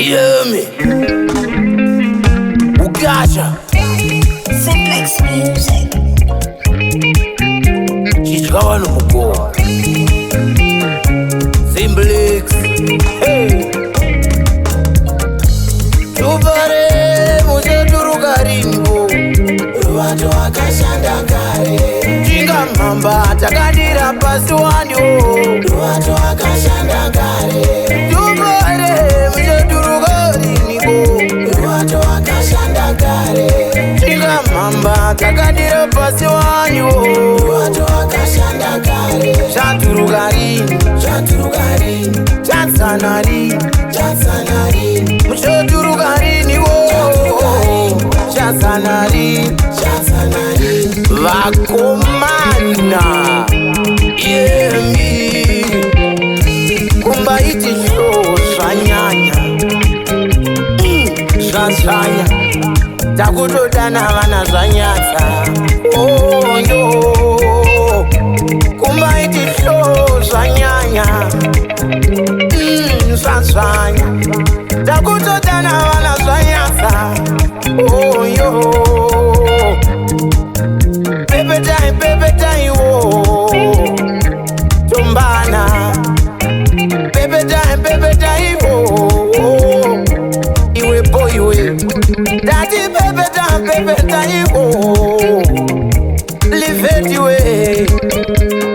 hear me? Ugasha Simplex Music. Chichikawa no muko Simplex. Hey, tubare muzeturukaringo Ruwato akashanda kare. Jinga mamba takadira pasi wanyo. Ruwato akashanda kare. Tubare muzeturukaringo Ruwato akashanda kare. Jinga mamba takadira pasi wanyo. Ruwato akashanda kare. Chaturukari Chaturukari. Chatsanari Chatsanari. Muchoturukari niwo Chatsanari Chatsanari. Vakomana yemi kumba iti sho zvanyanya zvazvanya takutodana vana zvanyatsa oyo kumba iti sho zvanyanya zvazvanya takutodana vana zvanyatsa oyo pepetai wo tombana pepetai wo iwe boiwe dati pepetai wo livetiwe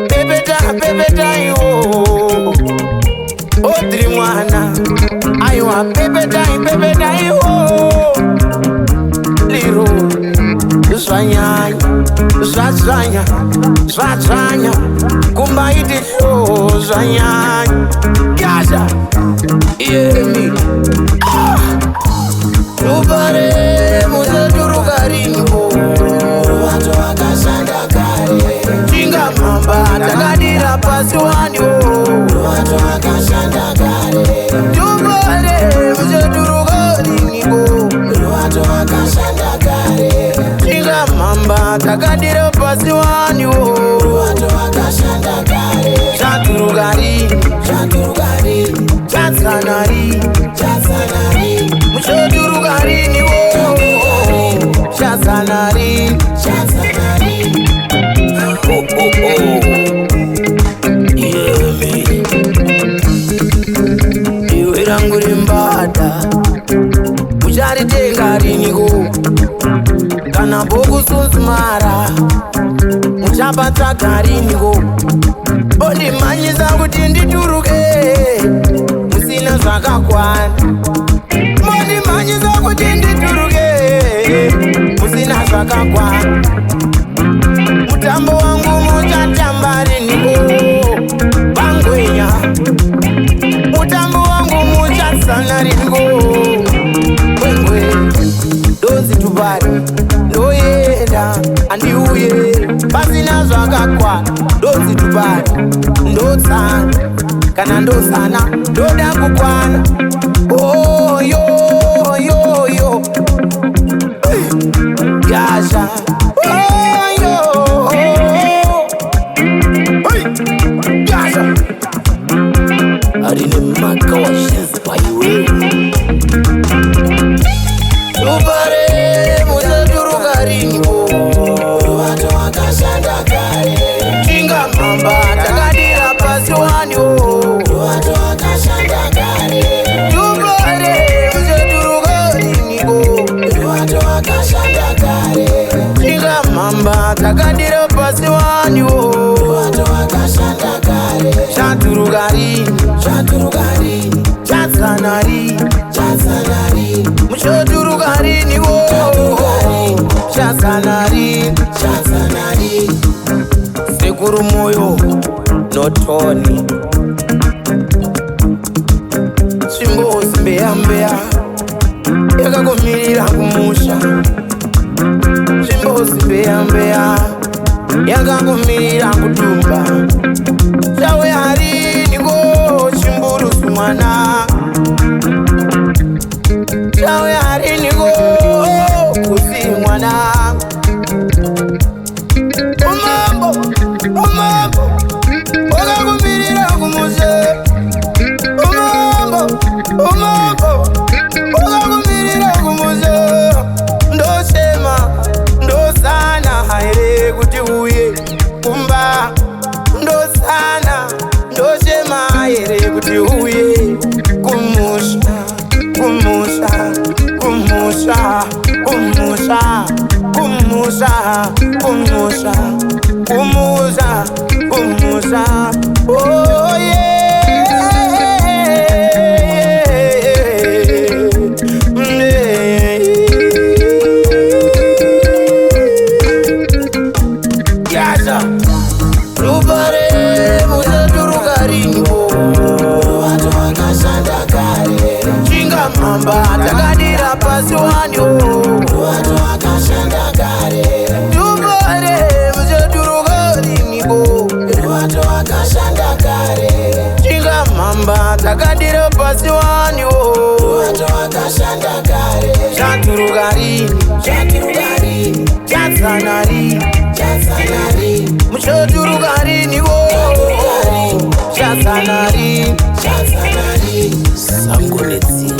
pepetai wo odri mwana aiwa pepetai wo liro zvanyanya zvadzanya kumba iti sho zvanyanya gaza yemi tubare muzeturukaringo Ruwato akashanda kare. jinga mamba takadira pasi wanyo. Ruwato akashanda kare. Tubare muzeturukaringo Ruwato akashanda kare. jinga mamba takadira pasi wanyo. Ruwato akashanda kare. Chaturukari Chaturukari. Chatsanari Chatsanari. Muchoturukari niwo Chatsanari Chatsanari. yemi iwe rangu rimbada mucharitenga riniko kana bokusunzumara muchapatsvaga riniko bondimhanyisa kuti ndituruke musina zvakakwana mondimhanyisa kuti ndituruke musina zvakakwana mutambo wangu muchatamba riniko bangwenya mutambo wangu muchatsana riniko kwengwe donzi tubari ndoyenda andiuye pasina zvakakwana donzi tubari ndotsana kana ndosana ndoda kukwana oyoyoyo yasha yasha arine maka washizwa iwe tubare muzeturukaringo Ruwato akashanda kare. jinga mamba takadira pasi wanyo. Ruwato akashanda kare. Tubare muzeturukaringo Ruwato akashanda kare. jinga mamba takadira pasi wanyo. Ruwato akashanda kare. Chaturukari Chaturukari. Chatsanari Chatsanari. Muchoturukari niwo Chatsanari Chatsanari. sekuru moyo notoni chimbozi mbeyambeya yakakomirira kumusha chimbozi mbeyambeya yakakomirira kudumba chawe hariniko chimburusu mwana chawe hariniko kusi mwana umambo wakakumirira kumusha umambo uye kumusha kumusha kumusha kumusha kumusha kumusha kumusha kumusha oh yeah Rubare muzaturukariwo watu wakashanda kare Chinga mamba takadira pasi waniwo watu wakashanda kare Rubare muzaturukariwo watu wakashanda kare Chinga mamba takadira pasi waniwo watu wakashanda kare Chaturukari chaturugari Chatsanari chatsanari Muchaturukari niwo Chatsanari chatsanari Sangonetsi